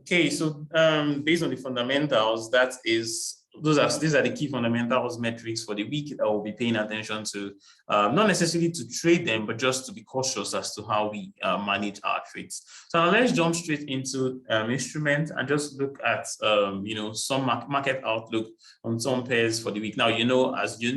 Okay, so based on the fundamentals, these are the key fundamentals metrics for the week that we'll be paying attention to, not necessarily to trade them, but just to be cautious as to how we manage our trades. So now let's jump straight into instrument and just look at some market outlook on some pairs for the week. Now, as you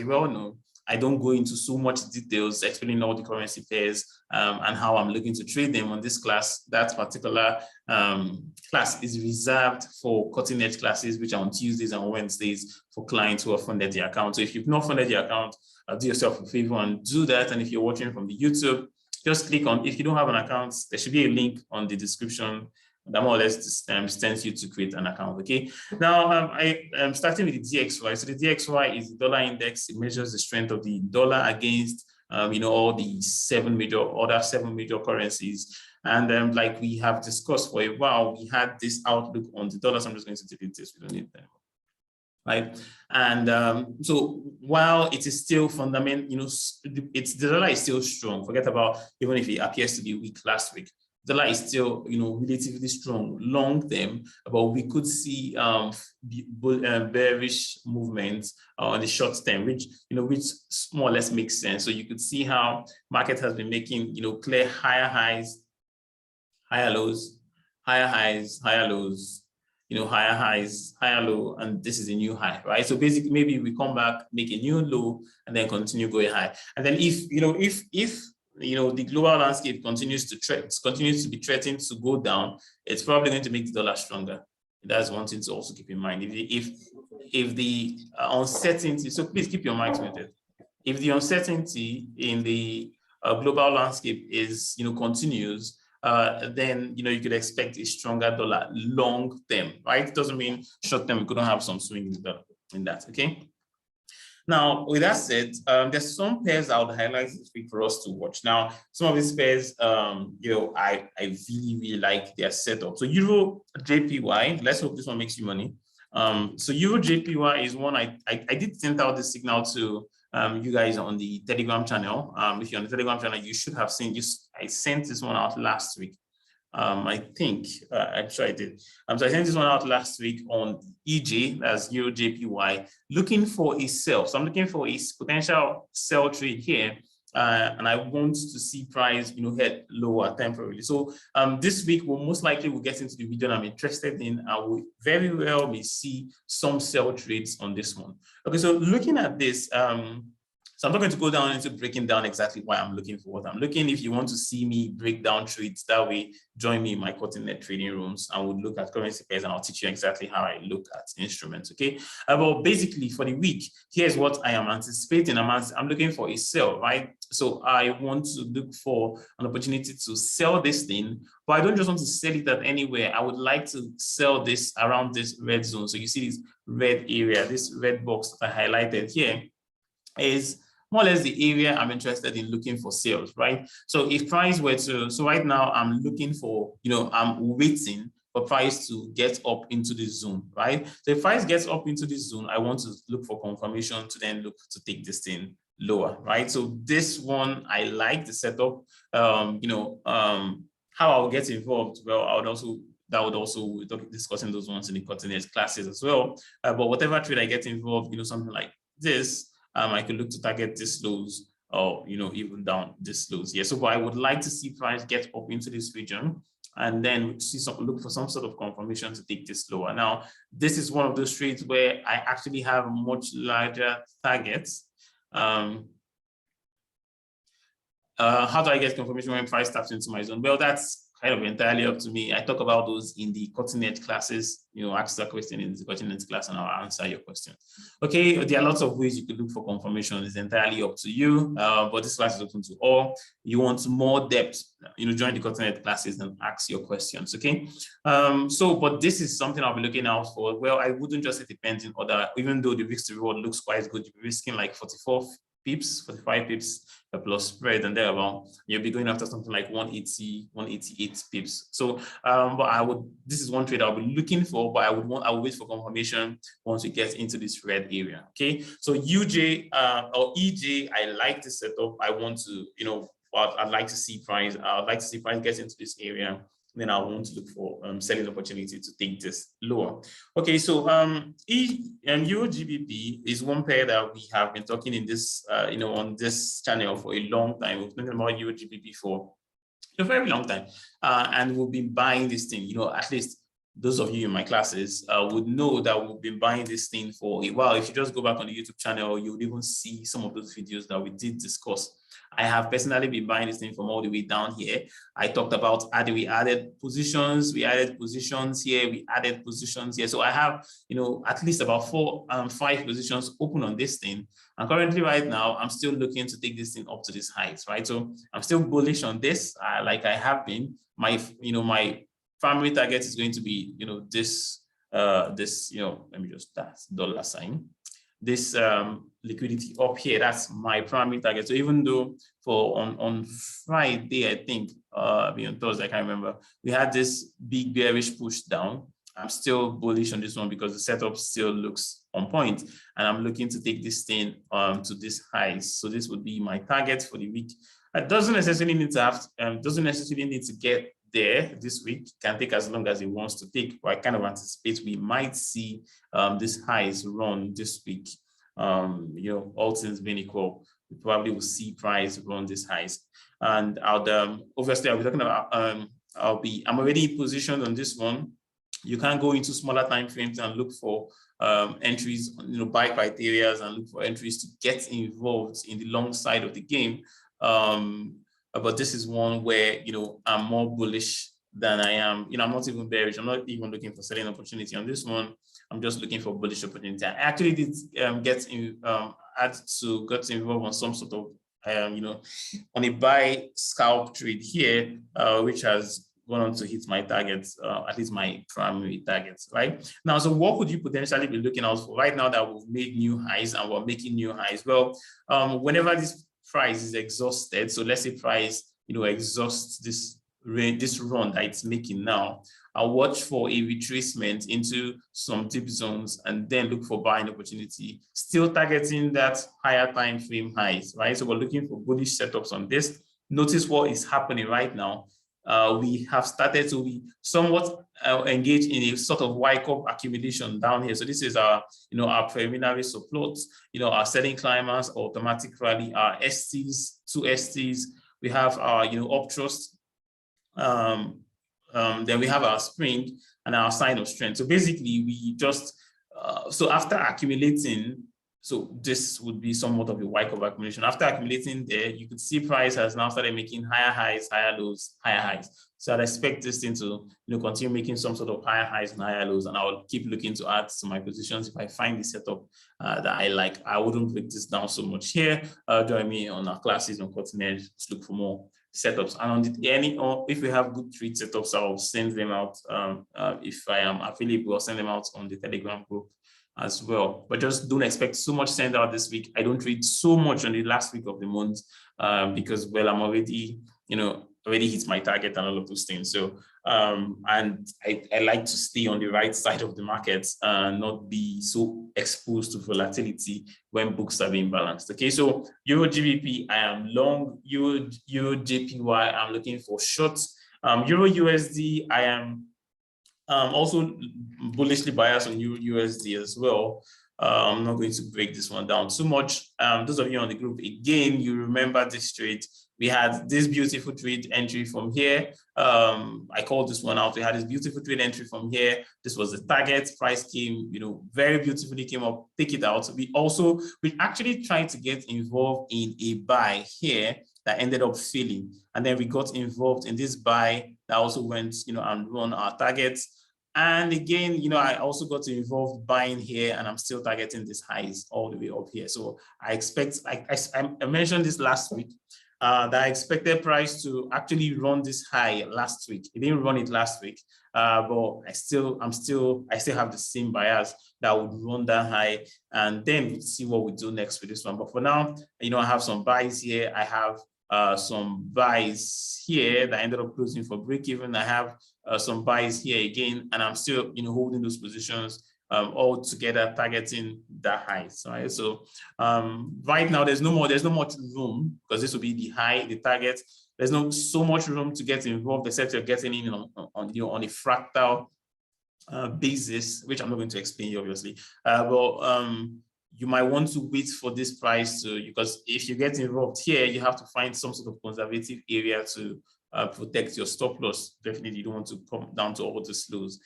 well know, I don't go into so much details explaining all the currency pairs and how I'm looking to trade them on this class. That particular class is reserved for cutting edge classes, which are on Tuesdays and Wednesdays for clients who have funded the account. So if you've not funded the account, do yourself a favor and do that. And if you're watching from the YouTube, just click on, if you don't have an account, there should be a link on the description that more or less sends you to create an account. Okay. Now I am starting with the DXY. So the DXY is the dollar index. It measures the strength of the dollar against all the other seven major currencies. And like we have discussed for a while, we had this outlook on the dollar. So I'm just going to delete this. We don't need that. Right. And so while it is still fundamental, the dollar is still strong. Forget about even if it appears to be weak last week. The dollar is still, relatively strong long term, but we could see bearish movements on the short term, which more or less makes sense. So you could see how market has been making, clear higher highs, higher lows, higher highs, higher lows, higher highs, higher low, and this is a new high, right? So basically, maybe we come back, make a new low, and then continue going high. And then if the global landscape continues to be threatened to go down, it's probably going to make the dollar stronger. That's one thing to also keep in mind. If the uncertainty, so please keep your mics muted. If the uncertainty in the global landscape is continues, then you could expect a stronger dollar long term, right? It doesn't mean short term we couldn't have some swing in that. Okay. Now, with that said, there's some pairs I would highlight this week for us to watch. Now, some of these pairs, I really like their setup. So EURJPY, let's hope this one makes you money. So EURJPY is one I did send out this signal to you guys on the Telegram channel. If you're on the Telegram channel, you should have seen this. I sent this one out last week. I think I'm sure I did. So I sent this one out last week on EJ, that's EURJPY, looking for a sell. So I'm looking for a potential sell trade here, and I want to see price, head lower temporarily. So this week we'll most likely get into the region I'm interested in. I will very well may see some sell trades on this one. Okay, so looking at this. So I'm not going to go down into breaking down exactly why I'm looking for what I'm looking. If you want to see me break down trades that way, join me in my cutting net trading rooms and we'll look at currency pairs and I'll teach you exactly how I look at instruments, okay? But basically for the week, here's what I am anticipating. I'm looking for a sell, right? So I want to look for an opportunity to sell this thing, but I don't just want to sell it at anywhere. I would like to sell this around this red zone. So you see this red area, this red box that I highlighted here is more or less the area I'm interested in looking for sales, right? So if price were to, so right now I'm looking for, I'm waiting for price to get up into the zone, right? So if price gets up into this zone, I want to look for confirmation to then look to take this thing lower, right? So this one, I like the setup. How I'll get involved, well, we'll be discussing those ones in the cutting edge classes as well. But whatever trade I get involved, something like this, I could look to target this lows or, even down this lows. Yeah, so but I would like to see price get up into this region and then look for some sort of confirmation to take this lower. Now, this is one of those trades where I actually have much larger targets. How do I get confirmation when price taps into my zone? Well, that's kind of entirely up to me. I talk about those in the cutting edge classes. Ask that question in the cutting edge class and I'll answer your question. Okay, there are lots of ways you could look for confirmation. It's entirely up to you, but this class is open to all. You want more depth, join the cutting edge classes and ask your questions, okay? But this is something I'll be looking out for. Well, I wouldn't just say depending on that, even though the risk to reward looks quite good, you're risking like 45 pips plus spread, and thereabout, you'll be going after something like 180, 188 pips. So, but this is one trade I'll be looking for, but I will wait for confirmation once we get into this red area. Okay. So EJ, I like the setup. I want to, I'd like to see price. I'd like to see price get into this area then I want to look for selling opportunity to take this lower. Okay, so EURGBP is one pair that we have been talking in this, on this channel for a long time. We've been talking about EURGBP for a very long time, and we've been buying this thing. At least those of you in my classes would know that we've been buying this thing for a while. If you just go back on the YouTube channel, you would even see some of those videos that we did discuss. I have personally been buying this thing from all the way down here. I talked about we added positions, we added positions here, we added positions here. So I have, at least about 5 positions open on this thing. And currently right now, I'm still looking to take this thing up to this height, right? So I'm still bullish on this, like I have been. My primary target is going to be, this, let me just, that's $sign. This liquidity up here, that's my primary target. So even though on Friday, I think, on Thursday, I can't remember, we had this big bearish push down. I'm still bullish on this one because the setup still looks on point, and I'm looking to take this thing to this highs. So this would be my target for the week. It doesn't necessarily need to get there this week. It can take as long as it wants to take, but I kind of anticipate we might see this highs run this week. All things being equal, we probably will see price run this highs. And obviously I'll be talking about I'm already positioned on this one. You can go into smaller time frames and look for entries, buy criteria and look for entries to get involved in the long side of the game. But this is one where, I'm more bullish than I am. I'm not even bearish. I'm not even looking for selling opportunity on this one. I'm just looking for bullish opportunity. I actually did got involved on some sort of, on a buy scalp trade here, which has gone on to hit my targets, at least my primary targets, right? Now, so what could you potentially be looking out for right now that we've made new highs and we're making new highs? Well, whenever this price is exhausted, so let's say price, exhausts this run that it's making now, I'll watch for a retracement into some deep zones and then look for buying opportunity, still targeting that higher time frame highs, right? So we're looking for bullish setups on this. Notice what is happening right now. We have started to be somewhat engaged in a sort of wake-up accumulation down here. So this is our, our preliminary support, our selling climbers, automatic rally, our STs, 2 STs. We have our, uptrust. Then we have our spring and our sign of strength. So basically, we just so after accumulating. So this would be somewhat of a wake-up accumulation. After accumulating there, you could see price has now started making higher highs, higher lows, higher highs. So I'd expect this thing to continue making some sort of higher highs and higher lows, and I'll keep looking to add to my positions if I find the setup that I like. I wouldn't break this down so much here. Join me on our classes on Cutting Edge to look for more setups. And on if we have good trade setups, I'll send them out. If I am available, I'll send them out on the Telegram group as well. But just don't expect so much send out this week. I don't read so much on the last week of the month because, well, I'm already, already hit my target and all of those things. So, and I like to stay on the right side of the market and not be so exposed to volatility when books are being balanced. Okay, so EURGBP, I am long. EURJPY, I'm looking for shorts. EURUSD, I am also bullishly biased on EURUSD as well. I'm not going to break this one down too much. Those of you on the group, again, you remember this trade. We had this beautiful trade entry from here. I called this one out. We had this beautiful trade entry from here. This was the target. Price came, very beautifully came up. Take it out. We actually tried to get involved in a buy here that ended up failing, and then we got involved in this buy that also went, and run our targets. And again, I also got involved buying here, and I'm still targeting these highs all the way up here. So I expect, I mentioned this last week, that I expected price to actually run this high last week. It didn't run it last week, but I still have the same bias that would run that high, and then we'll see what we do next with this one. But for now, I have some buys here. I have some buys here that ended up closing for break even. I have some buys here again, and I'm still holding those positions all together, targeting the highs. Right. So right now there's no much room, because this will be the high, the target. There's not so much room to get involved, except you're getting in on a fractal basis, which I'm not going to explain you obviously. You might want to wait for this price to, because if you get involved here, you have to find some sort of conservative area to protect your stop loss. Definitely, you don't want to come down to all the lows.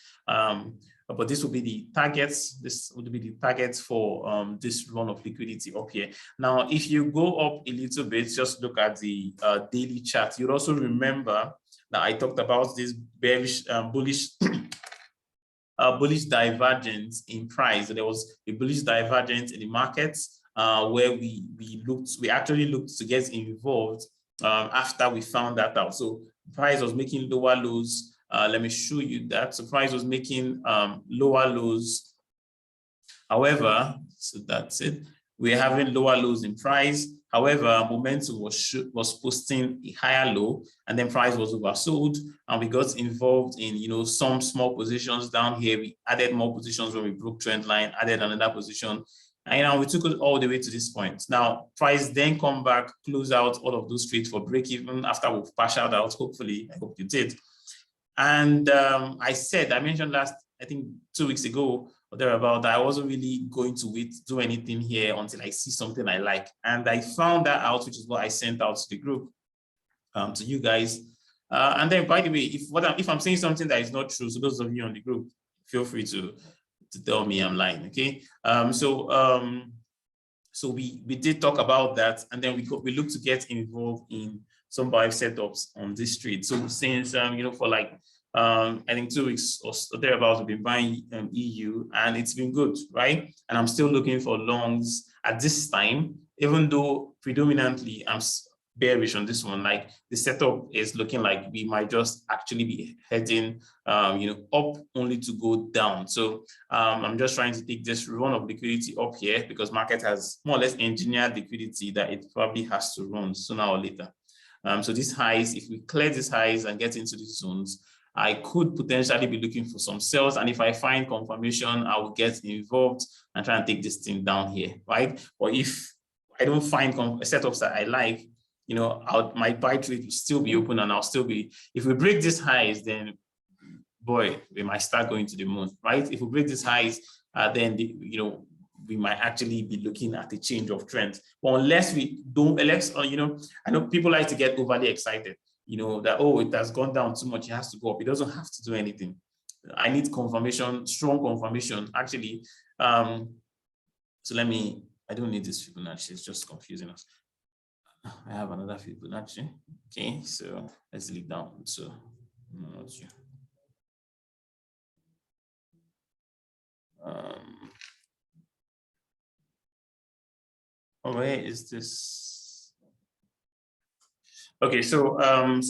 But this will be the targets. This would be the targets for this run of liquidity up here. Now, if you go up a little bit, just look at the daily chart. You'll also remember that I talked about this bearish, bullish. Bullish divergence in price. So there was a bullish divergence in the markets where we actually looked to get involved after we found that out. So price was making lower lows. Let me show you that. So price was making lower lows. However, so that's it. We're having lower lows in price. However, momentum was posting a higher low, and then price was oversold, and we got involved in some small positions down here. We added more positions when we broke trend line, added another position, and we took it all the way to this point. Now, price then come back, close out all of those trades for break even after we've partialed out. Hopefully, I hope you did. And I mentioned I think 2 weeks ago, thereabout, that I wasn't really going to do anything here until I see something I like. And I found that out, which is what I sent out to the group, to you guys. And then, by the way, if I'm saying something that is not true, so those of you on the group, feel free to tell me I'm lying, okay? So we did talk about that, and then we look to get involved in some buy setups on this trade. So since for like I think 2 weeks or thereabouts, we've been buying EU, and it's been good, right? And I'm still looking for longs at this time, even though predominantly I'm bearish on this one. Like the setup is looking like we might just actually be heading up only to go down. So I'm just trying to take this run of liquidity up here because market has more or less engineered liquidity that it probably has to run sooner or later. So these highs, if we clear these highs and get into these zones, I could potentially be looking for some sells, and if I find confirmation, I will get involved and try and take this thing down here, right? Or if I don't find setups that I like, my buy trade will still be open, and I'll still be. If we break these highs, then boy, we might start going to the moon, right? If we break these highs, then we might actually be looking at a change of trend. But unless we don't, I know people like to get overly excited. That, oh, it has gone down too much, it has to go up. It doesn't have to do anything. I need confirmation, strong confirmation, actually. So I don't need this Fibonacci, it's just confusing us. I have another Fibonacci. Okay, so let's leave down. So, not you. Where is this? Okay, so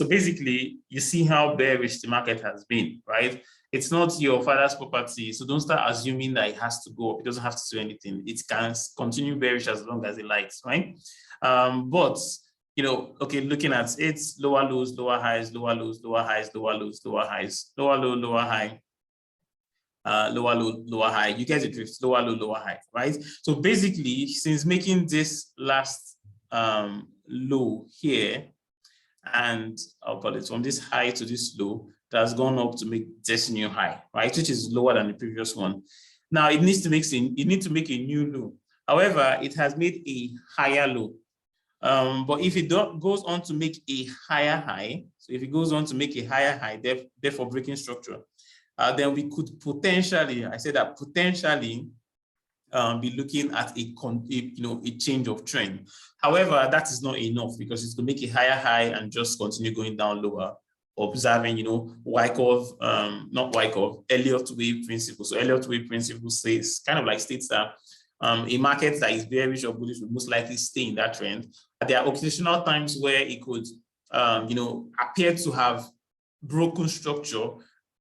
basically, you see how bearish the market has been, right? It's not your father's property, so don't start assuming that it has to go up. It doesn't have to do anything. It can continue bearish as long as it likes, right? But okay, looking at its lower lows, lower highs, lower lows, lower highs, lower lows, lower highs, lower low, lower high, lower low, lower high. You get the drift, lower low, lower high, right? So basically, since making this last low here, and I'll call it from this high to this low, that has gone up to make this new high, right? Which is lower than the previous one. Now it needs to make a new low. However, it has made a higher low. But if it goes on to make a higher high, so if it goes on to make a higher high, therefore breaking structure, then we could potentially, I say that potentially, be looking at a change of trend. However, that is not enough because it's going to make a higher high and just continue going down lower, observing Elliott wave principle. So Elliott wave principle states that a market that is bearish or bullish will most likely stay in that trend. There are occasional times where it could appear to have broken structure,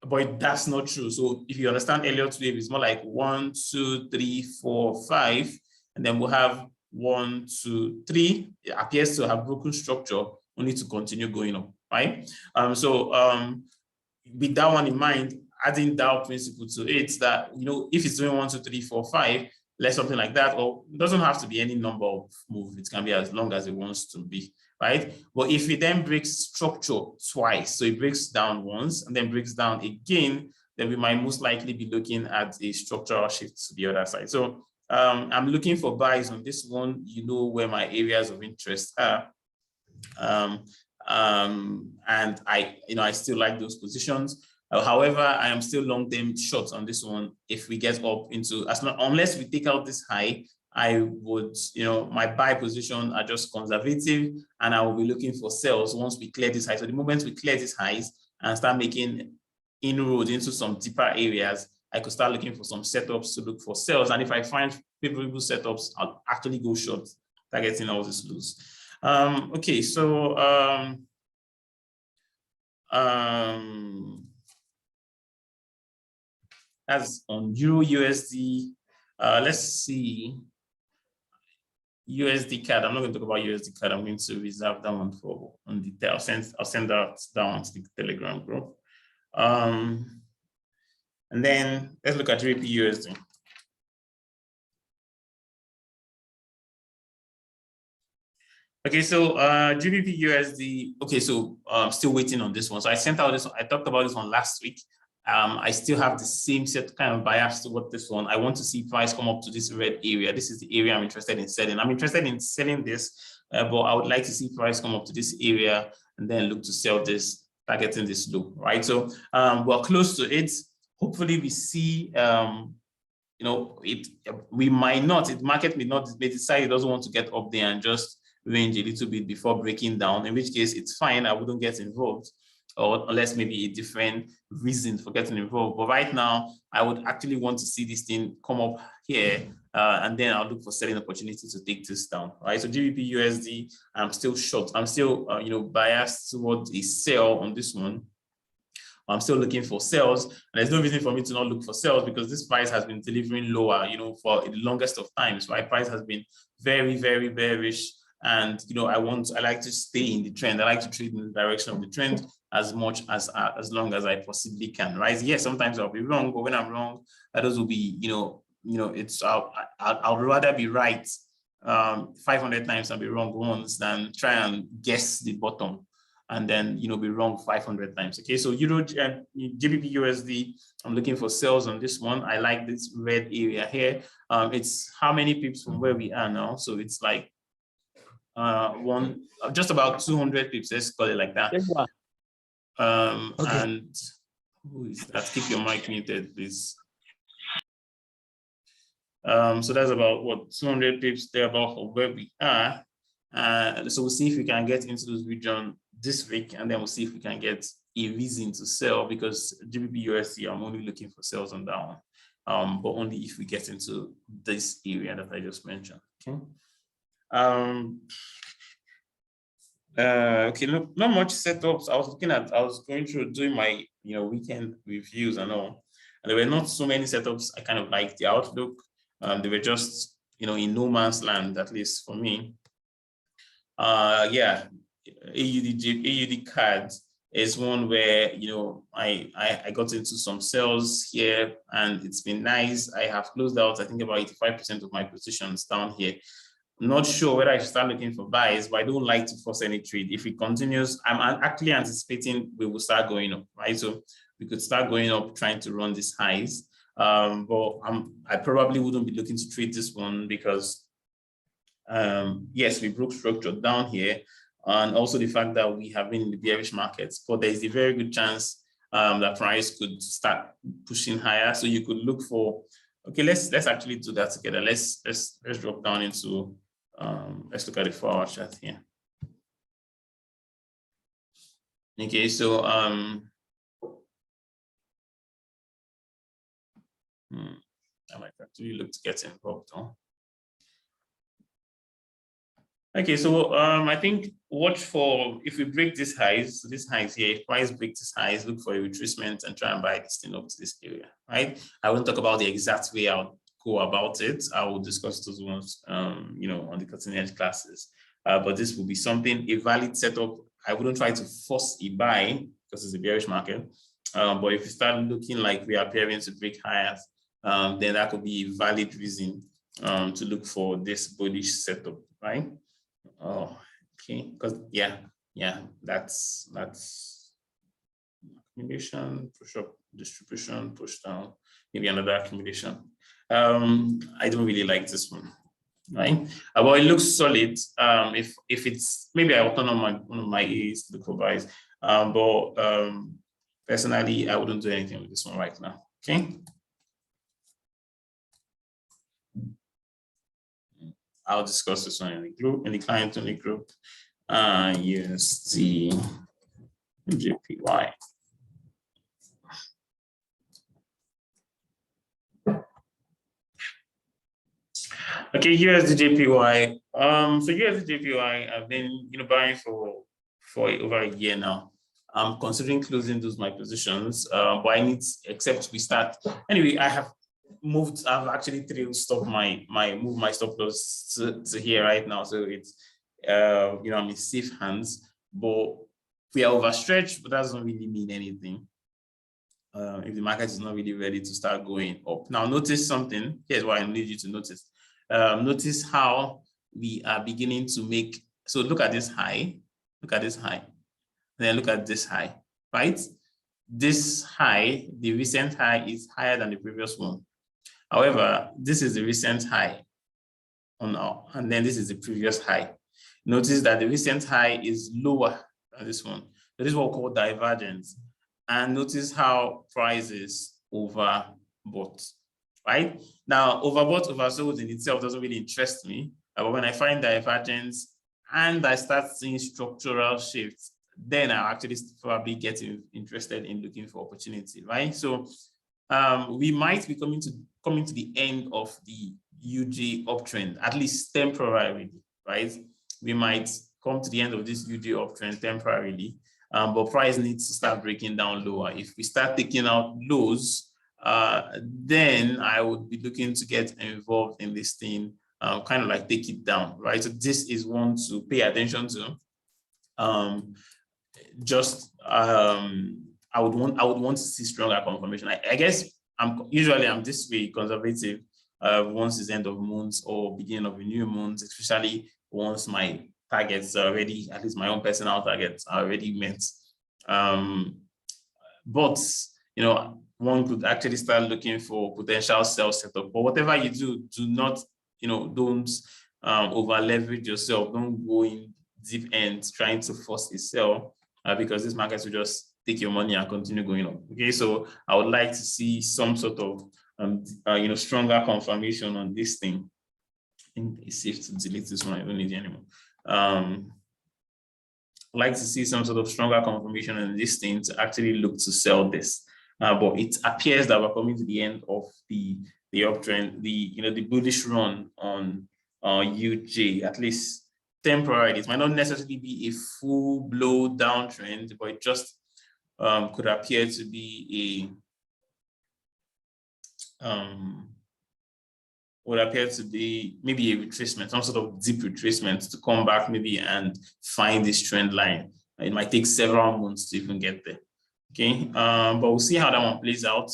but that's not true. So if you understand Elliott wave, it's more like 1, 2, 3, 4, 5, and then we'll have 1, 2, 3. It appears to have broken structure, only to continue going up, right? With that one in mind, adding Dow principle to it, that if it's doing 1, 2, 3, 4, 5, let's something like that, or it doesn't have to be any number of moves. It can be as long as it wants to be. right? But if it then breaks structure twice, so it breaks down once and then breaks down again, then we might most likely be looking at a structural shift to the other side. So I'm looking for buys on this one. You know where my areas of interest are. And I still like those positions. However, I am still long-term short on this one. If we get up into, unless we take out this high, I would, my buy position are just conservative, and I will be looking for sales once we clear this high. So the moment we clear these highs and start making inroads into some deeper areas, I could start looking for some setups to look for sales. And if I find favorable setups, I'll actually go short, targeting all these lows. Okay, so that's on EURUSD. Let's see. USD CAD. I'm not going to talk about USD CAD. I'm going to reserve that one for on detail. I'll send that down to the Telegram group. And then let's look at GBPUSD. Okay, so GBPUSD. Okay, so I'm still waiting on this one. So I sent out this one. I talked about this one last week. I still have the same set kind of bias toward this one. I want to see price come up to this red area. This is the area I'm interested in selling. I'm interested in selling this, but I would like to see price come up to this area and then look to sell this, targeting this low, right? So we're close to it. Hopefully we see, we might not, the market may not, may decide it doesn't want to get up there and just range a little bit before breaking down, in which case it's fine, I wouldn't get involved, or unless maybe a different reason for getting involved. But right now, I would actually want to see this thing come up here, and then I'll look for selling opportunity to take this down, right? So GBPUSD, I'm still short. I'm still, biased towards a sell on this one. I'm still looking for sales, and there's no reason for me to not look for sales because this price has been delivering lower, for the longest of times, right? Price has been very, very bearish. And I like to stay in the trend. I like to trade in the direction of the trend as long as I possibly can, right? Yes, sometimes I'll be wrong, but when I'm wrong, those will be, I'll rather be right 500 times and be wrong once than try and guess the bottom and then be wrong 500 times. Okay, so GBPUSD, I'm looking for sales on this one. I like this red area here. It's how many pips from where we are now? So it's like just about 200 pips, let's call it like that. Okay. And who is that? Keep your mic muted, please. So that's about what, 200 pips there about where we are. So we'll see if we can get into this region this week, and then we'll see if we can get a reason to sell, because GBPUSD, I'm only looking for sales on that one, but only if we get into this area that I just mentioned. Okay. Okay, look, not much setups. I was going through doing my weekend reviews and all, and there were not so many setups. I kind of liked the outlook. They were just in no man's land, at least for me. Yeah, AUD cards is one where I got into some sales here, and it's been nice. I have closed out, I think, about 85% of my positions down here. I'm not sure whether I should start looking for buys, but I don't like to force any trade. If it continues, I'm actually anticipating we will start going up, right? So we could start going up, trying to run these highs. But I probably wouldn't be looking to trade this one because, yes, we broke structure down here, and also the fact that we have been in the bearish markets. But there is a very good chance that price could start pushing higher. So you could look for. Okay, let's actually do that together. Let's drop down into. Let's look at the 4-hour chart here. Okay, so I might actually look to get involved. Okay, so I think watch for, if we break this highs here, if price breaks this highs, look for a retracement and try and buy this thing up to this area, right? I won't talk about the exact way I'll go about it. I will discuss those ones, on the cutting edge classes. But this will be something, a valid setup. I wouldn't try to force a buy because it's a bearish market. But if you start looking like we are appearing to break higher, then that could be a valid reason to look for this bullish setup, right? Oh, Okay, because yeah, that's accumulation, push up, distribution, push down, maybe another accumulation. I don't really like this one, right? But it looks solid. If it's maybe I will turn on one of my A's to look for buys. But personally, I wouldn't do anything with this one right now. Okay. I'll discuss this one in the group, in the client only group. USD GPY. Okay, USD JPY. So USD JPY, I've been buying for over a year now. I'm considering closing those my positions, but I need, except we start. Anyway, I've actually stop my stop loss to here right now. So it's I'm in safe hands, but we are overstretched, but that doesn't really mean anything. If the market is not really ready to start going up. Now notice something. Here's what I need you to notice. Notice how we are beginning to make, so look at this high, then look at this high, right? This high, the recent high, is higher than the previous one. However, this is the recent high and then this is the previous high. Notice that the recent high is lower than this one. So this is what we call divergence. And notice how price is overbought, right? Now, overbought, oversold in itself doesn't really interest me. But when I find divergence and I start seeing structural shifts, then I'll actually probably get interested in looking for opportunity, right? So we might be coming to the end of the UJ uptrend, at least temporarily, right? We might come to the end of this UJ uptrend temporarily. But price needs to start breaking down lower. If we start taking out lows, then I would be looking to get involved in this thing, kind of like take it down, right? So this is one to pay attention to. I would want to see stronger confirmation. I guess I'm this way conservative once it's end of months or beginning of a new month, especially once my targets are already, at least my own personal targets are already met. But one could actually start looking for potential sell setup. But whatever you do not, don't over leverage yourself. Don't go in deep end trying to force a sell because this market will just take your money and continue going up. Okay, so I would like to see some sort of stronger confirmation on this thing. I think it's safe to delete this one. I don't need it anymore. I'd like to see some sort of stronger confirmation on this thing to actually look to sell this. But it appears that we're coming to the end of the uptrend, the bullish run on UJ, at least temporarily. It might not necessarily be a full blow downtrend, but it just could appear to be maybe a retracement, some sort of deep retracement to come back maybe and find this trend line. It might take several months to even get there. Okay, but we'll see how that one plays out.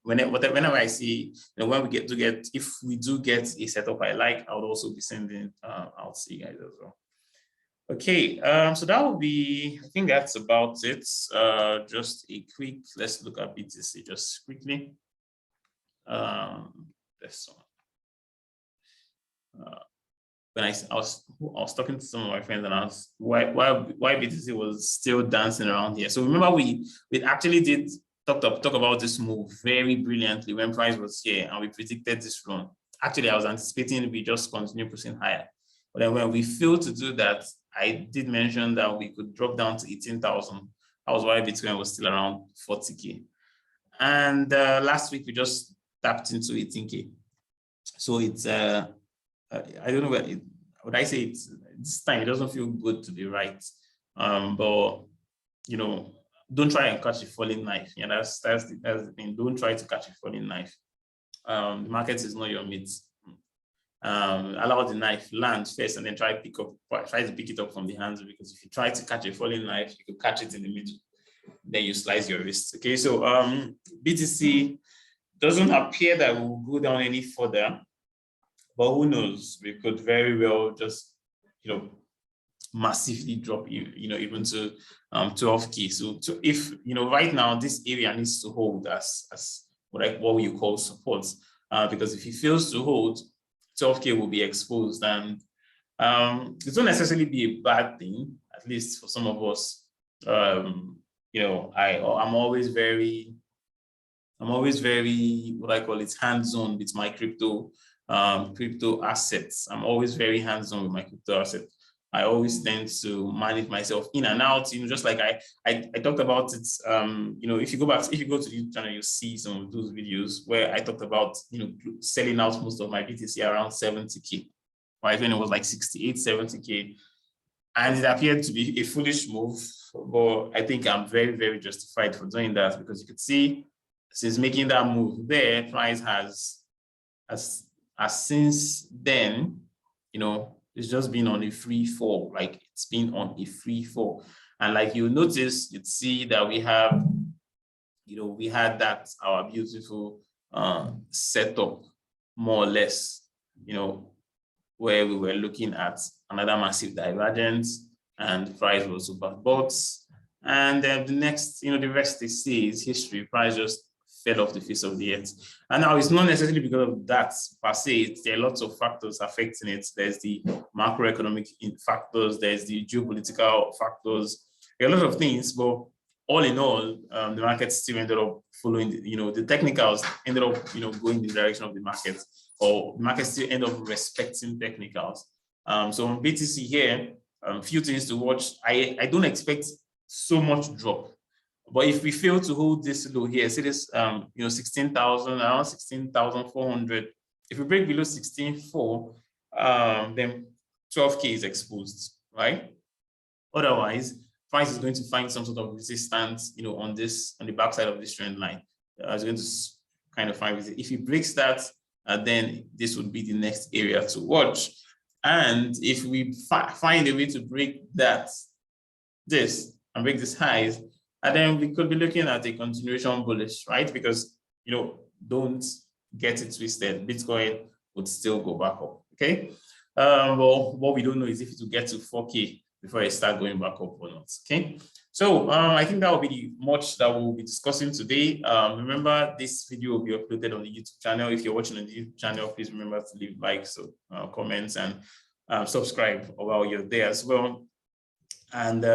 Whenever I see, when we if we do get a setup I like, I would also be sending out to you guys as well. Okay, so that will be, I think that's about it. Just a quick, let's look at BTC just quickly. This one. When I was talking to some of my friends and I asked why BTC was still dancing around here. So remember we actually did talk about this move very brilliantly when price was here and we predicted this run. Actually, I was anticipating we just continue pushing higher. But then when we failed to do that, I did mention that we could drop down to 18,000. That was why Bitcoin was still around 40K. And last week we just tapped into 18K. So it's I don't know what I say. This time it doesn't feel good to be right, but don't try and catch a falling knife. Yeah, that's the thing. Don't try to catch a falling knife. The market is not your mate. Allow the knife land first, and then try to pick it up from the hands. Because if you try to catch a falling knife, you could catch it in the middle. Then you slice your wrist. Okay, so BTC doesn't appear that we'll go down any further. But who knows? We could very well just, massively drop, even to 12K. So if, right now this area needs to hold as what you call support, because if it fails to hold, 12K will be exposed, and it won't necessarily be a bad thing, at least for some of us. I'm always very, what I call it, hands-on with my crypto assets. I'm always very hands-on with my crypto assets. I always tend to manage myself in and out, just like I talked about it. If you go to the YouTube channel, you'll see some of those videos where I talked about, selling out most of my BTC around 70K, right? When it was like 68, 70K. And it appeared to be a foolish move, but I think I'm very, very justified for doing that, because you could see since making that move there, price has since then, it's just been on a free fall. Like, it's been on a free fall. And like you notice, you'd see that we have, we had that, our beautiful setup, more or less, where we were looking at another massive divergence, and price was overbought. And then the next, the rest they see is history. Price just fell off the face of the earth. And now it's not necessarily because of that per se. There are lots of factors affecting it. There's the macroeconomic factors, there's the geopolitical factors, there are a lot of things, but all in all, the market still ended up following, the technicals ended up, going in the direction of the market, or the market still ended up respecting technicals. So on BTC here, few things to watch. I don't expect so much drop. But if we fail to hold this low here, see this, 16,000, around 16,400. If we break below 16,400, then 12K is exposed, right? Otherwise, price is going to find some sort of resistance, on the backside of this trend line. It's going to kind of find resistance. If it breaks that, then this would be the next area to watch. And if we find a way to break this and break this highs, and then we could be looking at a continuation bullish, right? Because, don't get it twisted. Bitcoin would still go back up, okay? Well, what we don't know is if it will get to 4K before it start going back up or not, okay? So I think that will be much that we'll be discussing today. Remember, this video will be uploaded on the YouTube channel. If you're watching on the YouTube channel, please remember to leave likes, comments, and subscribe while you're there as well. And,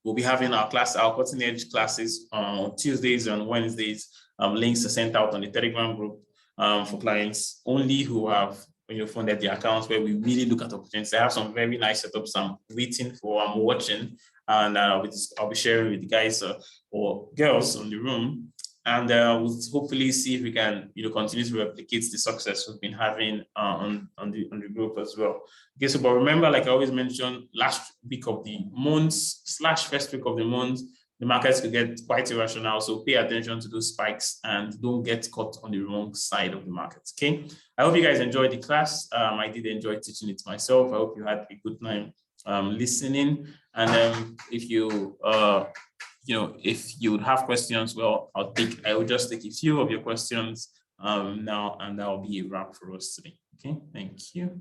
we'll be having our cutting edge classes on Tuesdays and Wednesdays. Links are sent out on the Telegram group for clients only who have, funded the accounts, where we really look at opportunities. I have some very nice setups I'm watching, and I'll be sharing with the guys or girls on the room. And we'll hopefully see if we can, continue to replicate the success we've been having on the group as well. Okay, so but remember, like I always mention, last week of the month / first week of the month, the markets could get quite irrational. So pay attention to those spikes and don't get caught on the wrong side of the market. Okay, I hope you guys enjoyed the class. I did enjoy teaching it myself. I hope you had a good time listening. And if you if you would have questions, well, I will just take a few of your questions now, and that will be a wrap for us today. Okay, thank you.